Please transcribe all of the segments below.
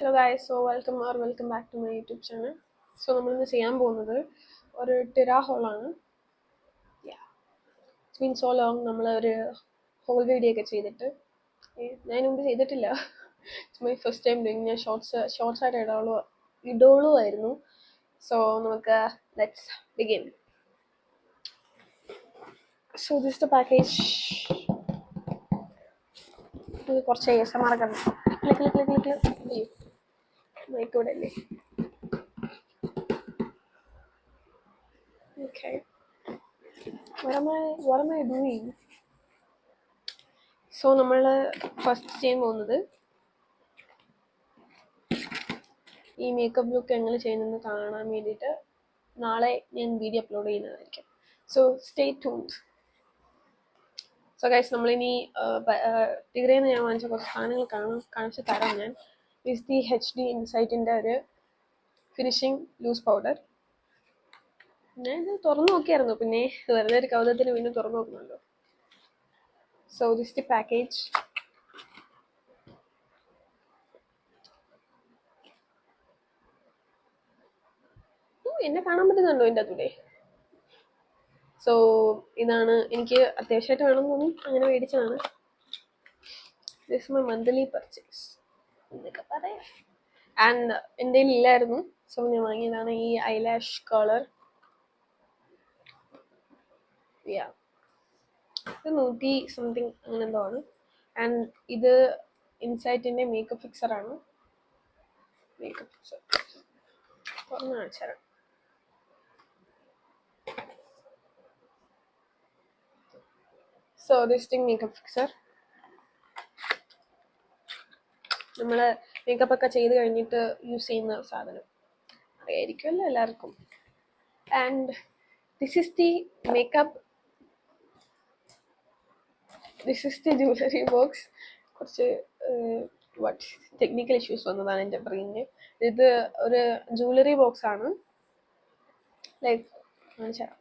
Hello guys, so welcome back to my YouTube channel. So നമ്മളിന്ന് ചെയ്യാൻ പോകുന്നത് ഒരു ടിറ ഹോളാണ്. It's been so long നമ്മൾ ഒരു ഹോൾ വീഡിയോ ഒക്കെ ചെയ്തിട്ട് ഞാൻ മുമ്പ് ചെയ്തിട്ടില്ല. It's my first time doing. ഞാൻ ഷോർട്സ് ആയിട്ട് ഇടോളൂ ആയിരുന്നു. So നമുക്ക് let's begin. So this is the package. ഇത് കുറച്ച് ASMR ഒക്കെ ക്ലിക്ക് മൈക്കോടല്ലേ. Okay. What am I doing? So നമ്മൾ ഫസ്റ്റ് ചെയ്യാൻ പോകുന്നത് ഈ മേക്കപ്പ് ലുക്ക് എങ്ങനെ ചെയ്യുന്നതെന്ന് കാണാൻ വേണ്ടിയിട്ട് നാളെ ഞാൻ വീഡിയോ അപ്ലോഡ് ചെയ്യുന്നതായിരിക്കും. So stay tuned. So guys നമ്മളിനി ടിഗ്രയിൽ നിന്ന് ഞാൻ വാങ്ങിച്ച കുറച്ച് സാധനങ്ങൾ കാണിച്ച് തരാം. ഞാൻ ഇസ് ദി HD ഇൻസൈറ്റിൻ്റെ ഒരു ഫിനിഷിംഗ് ലൂസ് പൗഡർ. ഞാൻ ഇത് തുറന്നു നോക്കിയായിരുന്നു, പിന്നെ വെറുതെ ഒരു കൗതുകത്തിന് പിന്നെ തുറന്നു നോക്കുന്നുണ്ടോ. So this the package. എന്നെ കാണാൻ പറ്റുന്നുണ്ടോ എൻ്റെ അകത്തൂടെ? സോ ഇതാണ്, എനിക്ക് അത്യാവശ്യമായിട്ട് വേണമെന്ന് തോന്നി അങ്ങനെ മേടിച്ചതാണ്. ദിസ് മൈ മന്ത്ലി പർച്ചേസ് എന്നൊക്കെ പറയാം. ആൻഡ് എൻ്റെ കയ്യിൽ ഇല്ലായിരുന്നു, സോ ഞാൻ വാങ്ങിയതാണ് ഈ ഐലാഷ് കളർ. ഇത് 100 സംതിങ് അങ്ങനെ എന്തോ ആണ്. ആൻഡ് ഇത് ഇൻസൈറ്റിൻ്റെ മേക്കപ്പ് ഫിക്സറാണ്. മേക്കപ്പ് ഫിക്സർ തുറന്ന് കാണിച്ചു തരാം. So this thing makeup fixer നമ്മൾ മേക്കപ്പ് ഒക്കെ ചെയ്ത് കഴിഞ്ഞിട്ട് യൂസ് ചെയ്യുന്ന സാധനം അറിയായിരിക്കുമല്ലോ എല്ലാവർക്കും. And this is the makeup, this is the jewellery box. കുറച്ച് ടെക്നിക്കൽ ഇഷ്യൂസ് വന്നതാണ് എൻ്റെ ബ്രെയിനിന്. ഇത് ഒരു ജ്വല്ലറി ബോക്സ് ആണ്. ലൈക്ക് കാണിച്ചാൽ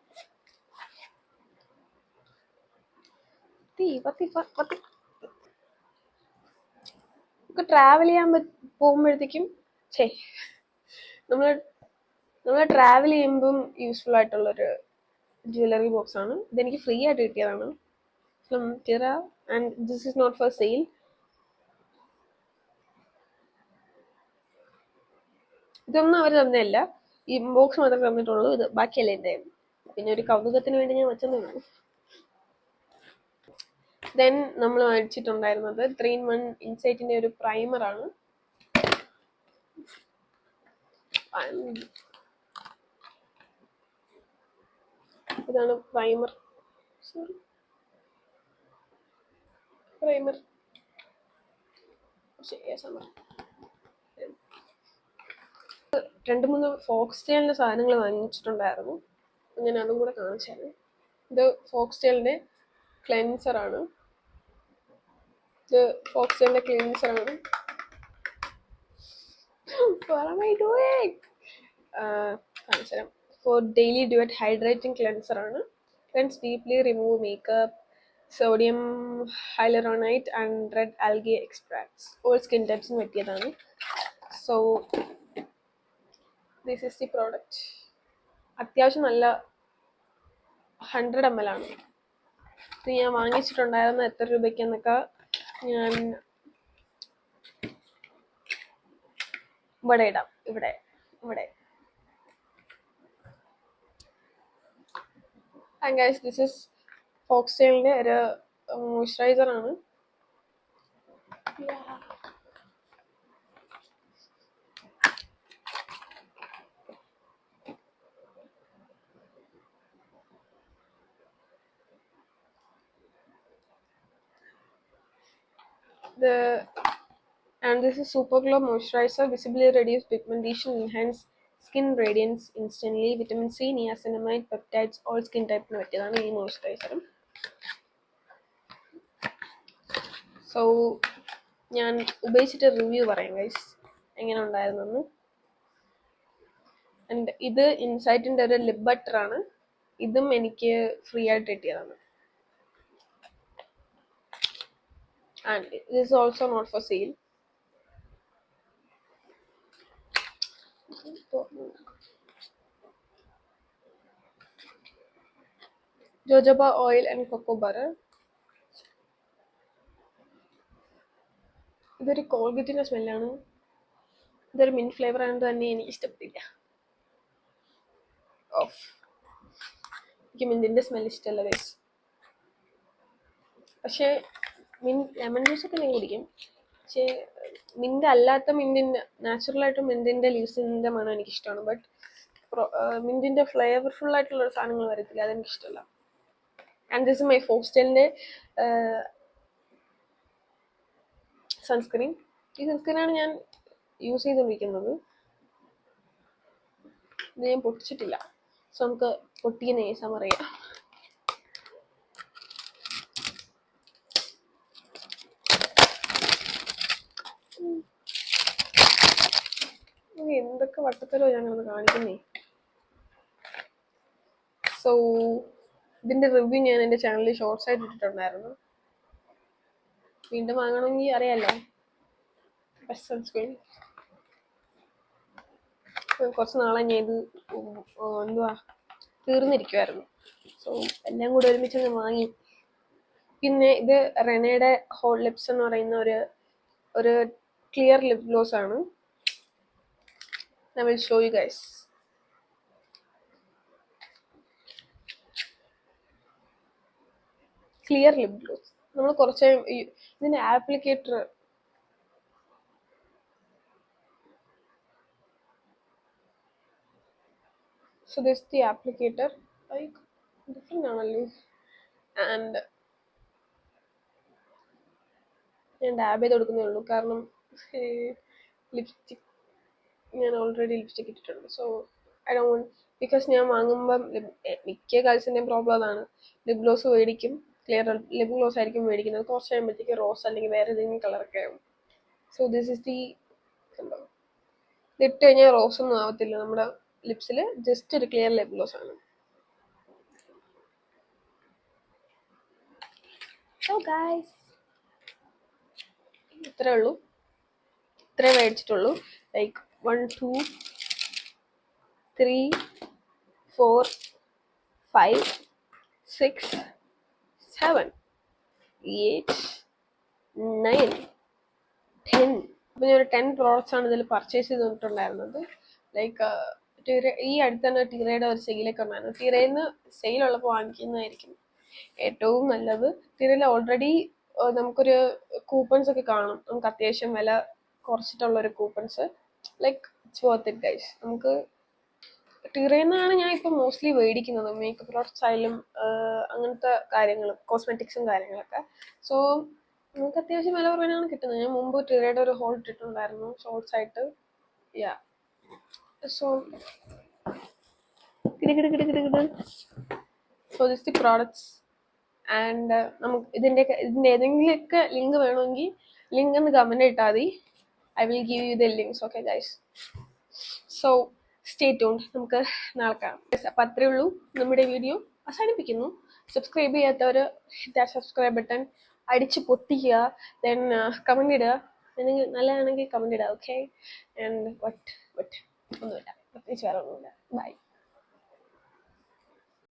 നമുക്ക് ട്രാവൽ ചെയ്യാൻ പോകുമ്പോഴത്തേക്കും നമ്മൾ ട്രാവൽ ചെയ്യുമ്പം യൂസ്ഫുൾ ആയിട്ടുള്ളൊരു ജ്വല്ലറി ബോക്സ് ആണ്. ഇതെനിക്ക് ഫ്രീ ആയിട്ട് കിട്ടിയതാണ് from Tira. And this is not for sale. ഇതൊന്നും അവർ തന്നെയല്ല, ഈ ബോക്സ് മാത്രമേ തന്നിട്ടുള്ളൂ. ഇത് ബാക്കിയല്ല എൻ്റെ. പിന്നെ ഒരു കൗതുകത്തിന് വേണ്ടി ഞാൻ വെച്ചതേ ഉള്ളൂ. ദെൻ നമ്മൾ മേടിച്ചിട്ടുണ്ടായിരുന്നത് 3-in-1 ഇൻസൈറ്റിൻ്റെ ഒരു പ്രൈമറാണ്. ഇതാണ് പ്രൈമർ. രണ്ട് മൂന്ന് ഫോക്സ്റ്റൈലിൻ്റെ സാധനങ്ങൾ വാങ്ങിച്ചിട്ടുണ്ടായിരുന്നു, ഞാൻ അതും കൂടെ കാണിച്ചായിരുന്നു. ഇത് ഫോക്സ്റ്റൈലിൻ്റെ ക്ലെൻസറാണ്. ഇത് ഫോക്സ്റ്റൈലിൻ്റെ ക്ലെൻസറാണ്. കാണിച്ചുതരാം. ഫോർ ഡെയിലി ഡ്യൂറ്റ് ഹൈഡ്രേറ്റിംഗ് ക്ലെൻസറാണ്. Cleanse deeply, remove makeup, sodium hyaluronate and red algae extracts. All skin ടൈപ്സിന് പറ്റിയതാണ്. So this is the product. അത്യാവശ്യം നല്ല 100 ml ആണ്. ഇത് ഞാൻ വാങ്ങിച്ചിട്ടുണ്ടായിരുന്ന എത്ര രൂപയ്ക്കെന്നൊക്കെ ഞാൻ ഇവിടെ ഇടാം. ഇവിടെ ആൻഡ് ഗൈസ് ദിസ് ഇസ് ഫോക്സ്റ്റൈലിൻ്റെ ഒരു മോയ്സ്ചറൈസർ ആണ്. And this is Super Glow Moisturizer. Visibly reduce pigmentation, enhance skin radiance instantly. Vitamin C, niacinamide, peptides, all skin type ന് പറ്റിയതാണ് ഈ മോയ്സ്ചറൈസറും. സോ ഞാൻ ഉപയോഗിച്ചിട്ട് റിവ്യൂ പറയാം ഗൈസ് എങ്ങനെ ഉണ്ടായിരുന്നെന്ന്. ആൻഡ് ഇത് ഇൻസൈറ്റിൻ്റെ ഒരു ലിപ് ബട്ടറാണ്. ഇതും എനിക്ക് ഫ്രീ ആയിട്ട് കിട്ടിയതാണ്. And this is also not for sale. Jojoba oil and cocoa butter. ഇതൊരു കോൾഗേറ്റിന്റെ സ്മെല്ലാണ്. ഇതൊരു മിന്റ് ഫ്ലേവർ ആണെന്ന് തന്നെ എനിക്ക് ഇഷ്ടപ്പെട്ടില്ല. ഓഫ്, എനിക്ക് മിന്റിന്റെ സ്മെൽ ഇഷ്ടമല്ല ഗൈസ്. പക്ഷേ ലെമൺ ജ്യൂസ് ഒക്കെ ഞാൻ കുടിക്കും. പക്ഷേ മിന്റ് അല്ലാത്ത മിന്റിന്റെ നാച്ചുറൽ മിന്റിന്റെ ലീവ്സിന്റെ മണം എനിക്ക് ഇഷ്ടമാണ്. ബട്ട് മിന്റിന്റെ ഫ്ലേവർഫുൾ ആയിട്ടുള്ള സാധനങ്ങൾ വരത്തില്ല, അതെനിക്ക് ഇഷ്ടമല്ല. ആൻഡ് ദിസ് മൈ ഫോക്സ്റ്റലിന്റെ സൺസ്ക്രീൻ. ഈ സൺസ്ക്രീനാണ് ഞാൻ യൂസ് ചെയ്തുകൊണ്ടിരിക്കുന്നത്. ഇത് ഞാൻ പൊട്ടിച്ചിട്ടില്ല, സോ നമുക്ക് പൊട്ടിക്കുന്ന ഏസം അറിയാം. എന്തൊക്കെ വട്ടത്തരോ ഞങ്ങളൊന്ന് കാണിക്കുന്നേ. സോ ഇതിന്റെ റിവ്യൂ ഞാൻ എൻ്റെ ചാനലിൽ ഷോർട്സ് ആയിട്ട് ഇട്ടിട്ടുണ്ടായിരുന്നു. വീണ്ടും വാങ്ങണമെങ്കിൽ അറിയാലോ, ബെസ്റ്റ് സൺസ്ക്രീൻ. കുറച്ച് നാളെ ഞാൻ ഇത് തീർന്നിരിക്കുമായിരുന്നു. സോ എല്ലാം കൂടെ ഒരുമിച്ച് ഞാൻ വാങ്ങി. പിന്നെ ഇത് റെനയുടെ ഹോട്ട് ലിപ്സ് എന്ന് പറയുന്ന ഒരു ക്ലിയർ ലിപ് ഗ്ലോസ് ആണ്. I will show you guys. Clear lip gloss. നമ്മൾ കുറച്ച് ഇതിന്റെ applicator so this is the applicator, like different ആണല്ലോ. ആൻഡ് ഞാൻ ഡാബ് ചെയ്ത് കൊടുക്കുന്നേ ഉള്ളൂ, കാരണം ലിപ്സ്റ്റിക് ഞാൻ ഓൾറെഡി ലിപ്സ്റ്റിക് ഇട്ടിട്ടുണ്ട്. So I don't want, because ഞാൻ വാങ്ങുമ്പം മിക്ക ഗേൾസിൻ്റെയും പ്രോബ്ലം അതാണ്. ലിപ് ഗ്ലോസ് മേടിക്കും, ക്ലിയർ ലിപ് ഗ്ലോസ് ആയിരിക്കും മേടിക്കുന്നത്, കുറച്ച് കഴിയുമ്പോഴത്തേക്ക് റോസ് അല്ലെങ്കിൽ വേറെ ഏതെങ്കിലും കളറൊക്കെ ആവും. സോ ദിസ് ഇസ് ദി സംഭവം. ഇതിട്ട് കഴിഞ്ഞാൽ റോസ് ഒന്നും ആവത്തില്ല നമ്മുടെ ലിപ്സിൽ, ജസ്റ്റ് ഒരു ക്ലിയർ ലിപ് ഗ്ലോസ് ആണ്. സോ ഗൈസ്, ഇത്രേ ഉള്ളൂ, ഇത്രേ മേടിച്ചിട്ടുള്ളൂ. ലൈക്ക് 1 2 3 4 5 6 7 8 9 10. അപ്പം ഞാൻ ഒരു 10 പ്രോഡക്റ്റ്സ് ആണ് ഇതിൽ പർച്ചേസ് ചെയ്തിട്ടുണ്ടായിരുന്നത്. ലൈക്ക് ഈ അടുത്താണ് ടീറയുടെ ഒരു സെയിലൊക്കെ ഉണ്ടായിരുന്നു. ടീറയിൽ നിന്ന് സെയിലുള്ളപ്പോൾ വാങ്ങിക്കുന്നതായിരിക്കും ഏറ്റവും നല്ലത്. ടീറയിൽ ഓൾറെഡി നമുക്കൊരു കൂപ്പൺസ് ഒക്കെ കാണും, നമുക്ക് അത്യാവശ്യം വില കുറച്ചിട്ടുള്ളൊരു coupons. Like it's worth it guys. നമുക്ക് ടീറയിൽ നിന്നാണ് ഞാൻ ഇപ്പം മോസ്റ്റ്ലി മേടിക്കുന്നത്, മേക്കപ്പ് പ്രോഡക്റ്റ്സ് ആയാലും അങ്ങനത്തെ കാര്യങ്ങളും കോസ്മെറ്റിക്സും കാര്യങ്ങളൊക്കെ. സോ നമുക്ക് അത്യാവശ്യം വില കുറവിനാണ് കിട്ടുന്നത്. ഞാൻ മുമ്പ് ടീറയുടെ ഒരു ഹോൾ ഇട്ടിട്ടുണ്ടായിരുന്നു ഷോർട്സ് ആയിട്ട്. Yeah, so so this the products. And നമുക്ക് ഇതിൻ്റെ ഏതെങ്കിലുമൊക്കെ ലിങ്ക് വേണമെങ്കിൽ ലിങ്ക് ഒന്ന് കമൻറ്റ് ഇട്ടാൽ മതി. I will give you the links. Okay guys, so stay tuned. നമുക്ക് നാളെ കാണാം. അപ്പം അത്രേ ഉള്ളൂ, നമ്മുടെ വീഡിയോ അവസാനിപ്പിക്കുന്നു. സബ്സ്ക്രൈബ് ചെയ്യാത്തവർ സബ്സ്ക്രൈബ് ബട്ടൺ അടിച്ച് പൊട്ടിക്കുക. ദെൻ കമൻറ്റ് ഇടുക, നല്ലതാണെങ്കിൽ കമൻറ്റ് ഇടുക. ഓക്കെ, ആൻഡ് ഒന്നുമില്ല, പ്രത്യേകിച്ച് വേറെ ഒന്നുമില്ല. ബൈ.